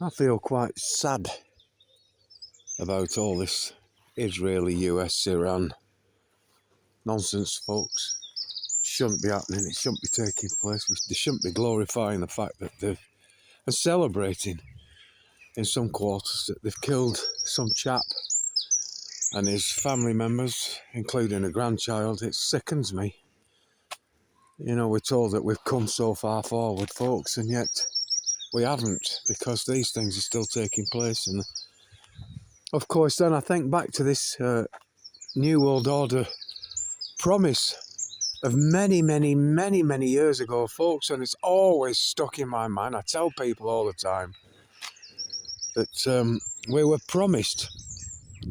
I feel quite sad about all this Israeli, US, Iran nonsense, folks. Shouldn't be happening, it shouldn't be taking place. They shouldn't be glorifying the fact that they've and celebrating in some quarters that they've killed some chap and his family members, including a grandchild. It sickens me. You know, we're told that we've come so far forward, folks, and yet we haven't, because these things are still taking place. And of course, then I think back to this New World Order promise of many, many, many, many years ago, folks, and it's always stuck in my mind. I tell people all the time that we were promised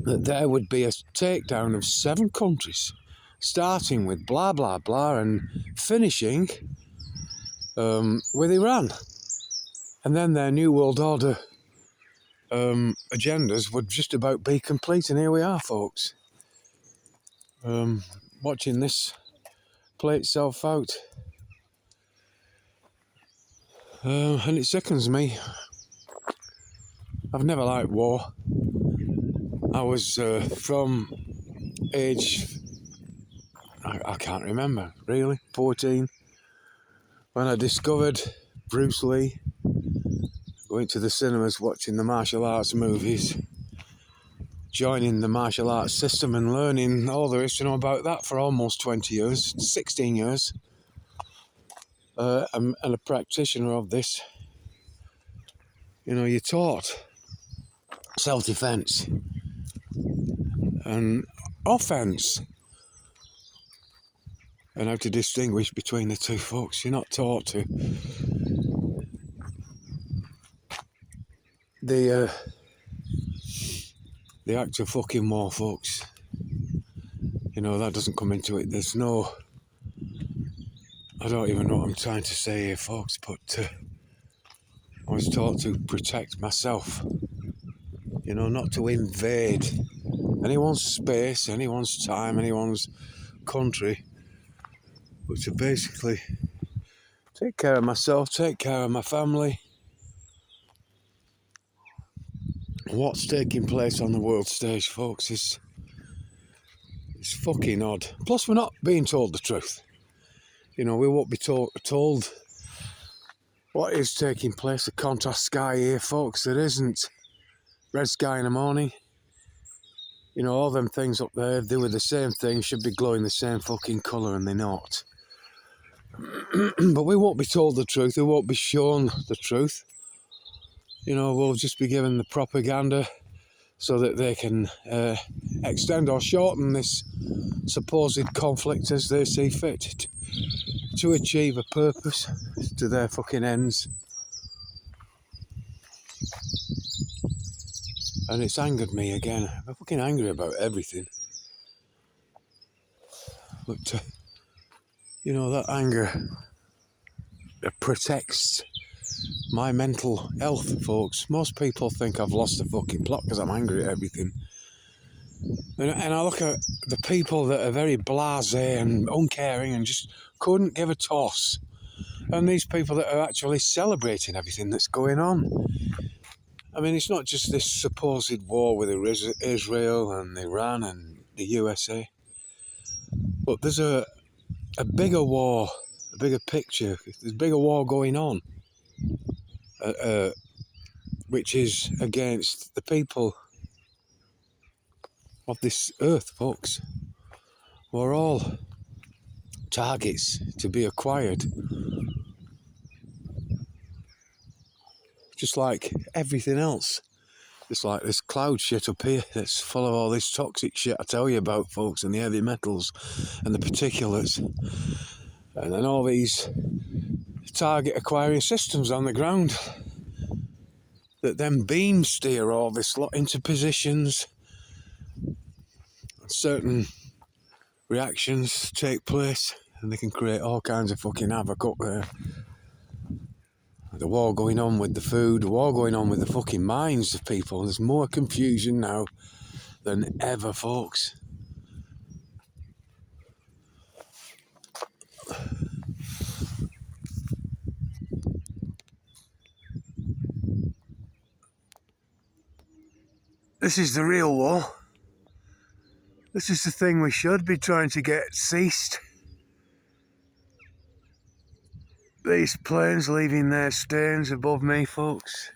that there would be a takedown of 7 countries, starting with blah, blah, blah, and finishing with Iran. And then their New World Order agendas would just about be complete, and here we are, folks. Watching this play itself out. And it sickens me. I've never liked war. I was from age, I can't remember, really, 14, when I discovered Bruce Lee, going to the cinemas, watching the martial arts movies, joining the martial arts system and learning all there is to know about that for almost 20 years, 16 years, and a practitioner of this. You know, you're taught self-defense and offense and how to distinguish between the two, folks. You're not taught to. The act of fucking war, folks. You know, that doesn't come into it. There's no... I don't even know what I'm trying to say here, folks, but I was taught to protect myself. You know, not to invade anyone's space, anyone's time, anyone's country, but to basically take care of myself, take care of my family. What's taking place on the world stage, folks, is fucking odd. Plus, we're not being told the truth. You know, we won't be told what is taking place. The contrast sky here, folks. There isn't red sky in the morning. You know, all them things up there, they were the same thing, should be glowing the same fucking colour, and they're not. But we won't be told the truth. We won't be shown the truth. You know, we'll just be given the propaganda so that they can extend or shorten this supposed conflict as they see fit to achieve a purpose to their fucking ends. And it's angered me again. I'm fucking angry about everything. But, you know, that anger protects my mental health, folks. Most people think I've lost the fucking plot because I'm angry at everything. And I look at the people that are very blasé and uncaring and just couldn't give a toss. And these people that are actually celebrating everything that's going on. I mean, it's not just this supposed war with Israel and Iran and the USA. But there's a bigger war, a bigger picture. There's a bigger war going on. Which is against the people of this earth, folks. We're all targets to be acquired. Just like everything else. Just like this cloud shit up here that's full of all this toxic shit I tell you about, folks, and the heavy metals and the particulates. And then all these target acquiring systems on the ground that then beam steer all this lot into positions. Certain reactions take place and they can create all kinds of fucking havoc up there. The war going on with the food, the war going on with the fucking minds of people. There's more confusion now than ever, folks. This is the real war. This is the thing we should be trying to get ceased. These planes leaving their stains above me, folks.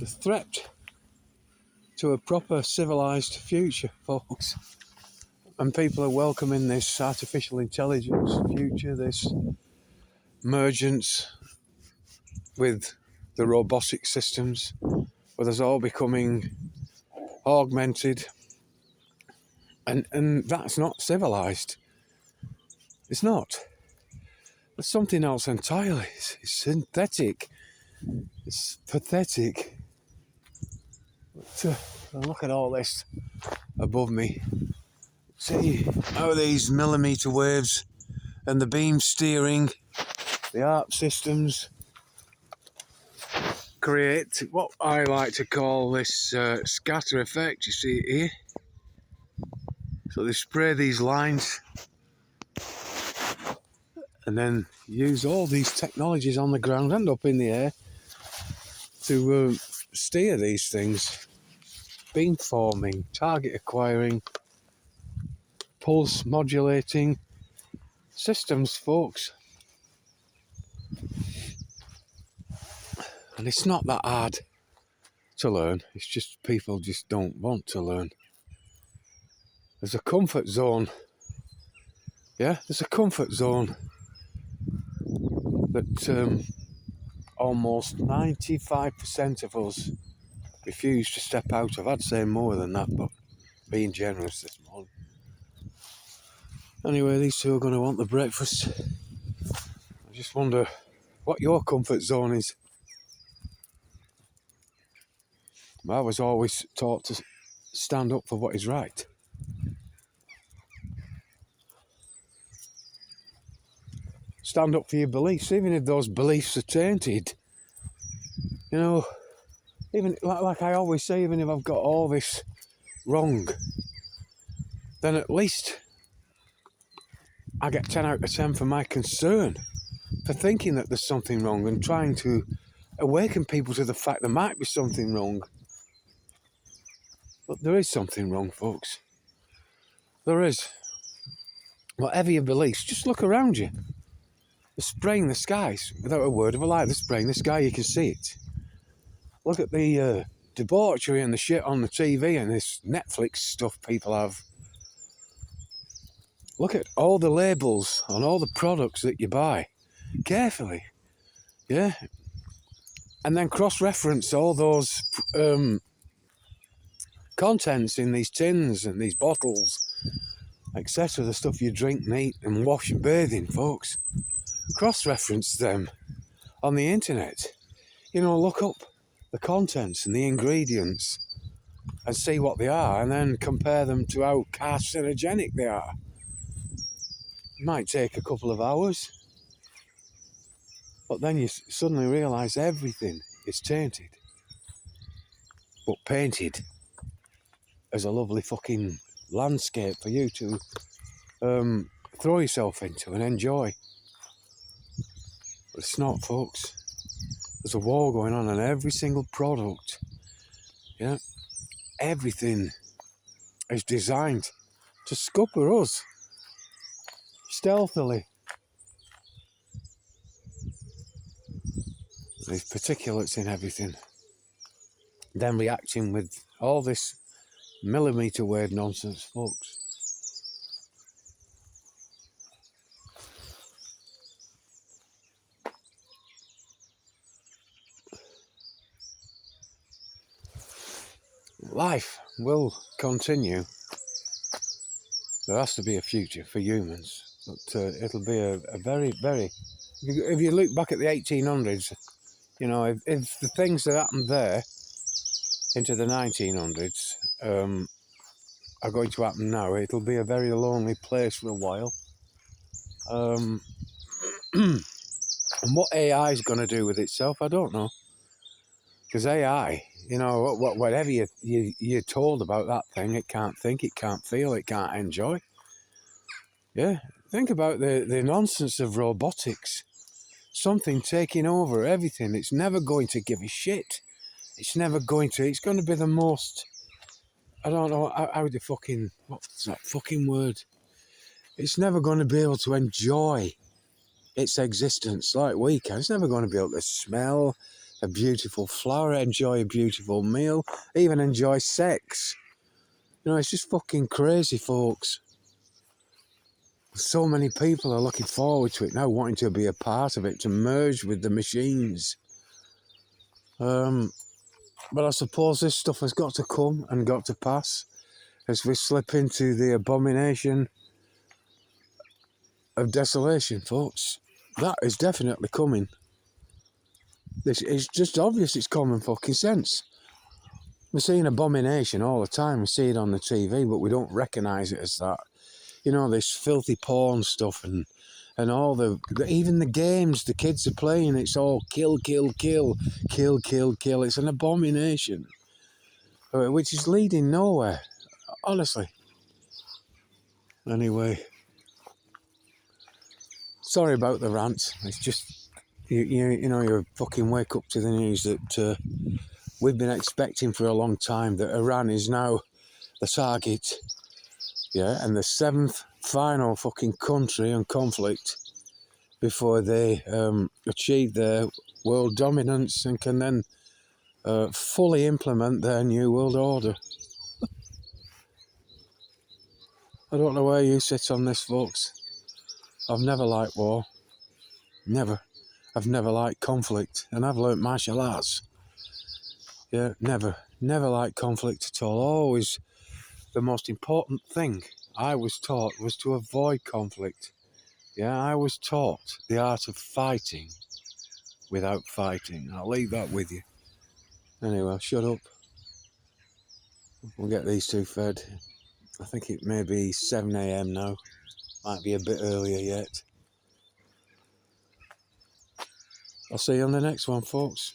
The threat to a proper civilised future, folks. And people are welcoming this artificial intelligence future, this emergence with the robotic systems, where there's all becoming augmented. And that's not civilised. It's not. It's something else entirely. It's synthetic. It's pathetic. But, look at all this above me. See how these millimetre waves and the beam steering, the ARP systems, create what I like to call this scatter effect. You see it here? So they spray these lines and then use all these technologies on the ground and up in the air to steer these things. Beam forming, target acquiring, pulse modulating systems, folks. And it's not that hard to learn. It's just people just don't want to learn. There's a comfort zone. Yeah, there's a comfort zone that almost 95% of us refuse to step out of. I'd say more than that, but being generous this morning. Anyway, these two are going to want the breakfast. I just wonder what your comfort zone is. I was always taught to stand up for what is right. Stand up for your beliefs, even if those beliefs are tainted. You know, even like I always say, even if I've got all this wrong, then at least I get 10 out of 10 for my concern, for thinking that there's something wrong and trying to awaken people to the fact there might be something wrong. But there is something wrong, folks. There is. Whatever your beliefs, just look around you. They're spraying the skies without a word of a lie. They're spraying the sky, you can see it. Look at the debauchery and the shit on the TV and this Netflix stuff people have. Look at all the labels on all the products that you buy. Carefully. Yeah? And then cross-reference all those contents in these tins and these bottles, etc. The stuff you drink and eat and wash and bathe in, folks. Cross-reference them on the internet. You know, look up the contents and the ingredients and see what they are, and then compare them to how carcinogenic they are. It might take a couple of hours, but then you suddenly realise everything is tainted, but painted as a lovely fucking landscape for you to throw yourself into and enjoy. But it's not, folks. There's a war going on every single product. Yeah, everything is designed to scupper us stealthily. There's particulates in everything. Then reacting with all this millimetre wave nonsense, folks. Life will continue. There has to be a future for humans, but it'll be a very, very... If you look back at the 1800s, you know, if the things that happened there into the 1900s are going to happen now, it'll be a very lonely place for a while. And what AI is going to do with itself, I don't know. Because AI, you know, whatever you're told about that thing, it can't think, it can't feel, it can't enjoy. Yeah, think about the nonsense of robotics. something taking over everything. It's never going to give a shit. It's never going to. It's going to be the most. I don't know how the fucking. What's that fucking word? It's never going to be able to enjoy its existence like we can. It's never going to be able to smell a beautiful flower, enjoy a beautiful meal, even enjoy sex. You know, it's just fucking crazy, folks. So many people are looking forward to it now, wanting to be a part of it, to merge with the machines. But I suppose this stuff has got to come and got to pass as we slip into the abomination of desolation, folks. That is definitely coming. This is just obvious. It's common fucking sense. We see an abomination all the time. We see it on the TV, but we don't recognise it as that. You know, this filthy porn stuff and all even the games the kids are playing, it's all kill, kill, kill, kill, kill, kill. It's an abomination, which is leading nowhere, honestly. Anyway, sorry about the rant. It's just, you know, you fucking wake up to the news that we've been expecting for a long time, that Iran is now the target, yeah, and the 7th final fucking country in conflict before they achieve their world dominance and can then fully implement their new world order. I don't know where you sit on this, folks. I've never liked war. Never. I've never liked conflict, and I've learnt martial arts. Yeah, never liked conflict at all. Always the most important thing I was taught was to avoid conflict. Yeah, I was taught the art of fighting without fighting. I'll leave that with you. Anyway, I'll shut up. We'll get these two fed. I think it may be 7 a.m. now. Might be a bit earlier yet. I'll see you on the next one, folks.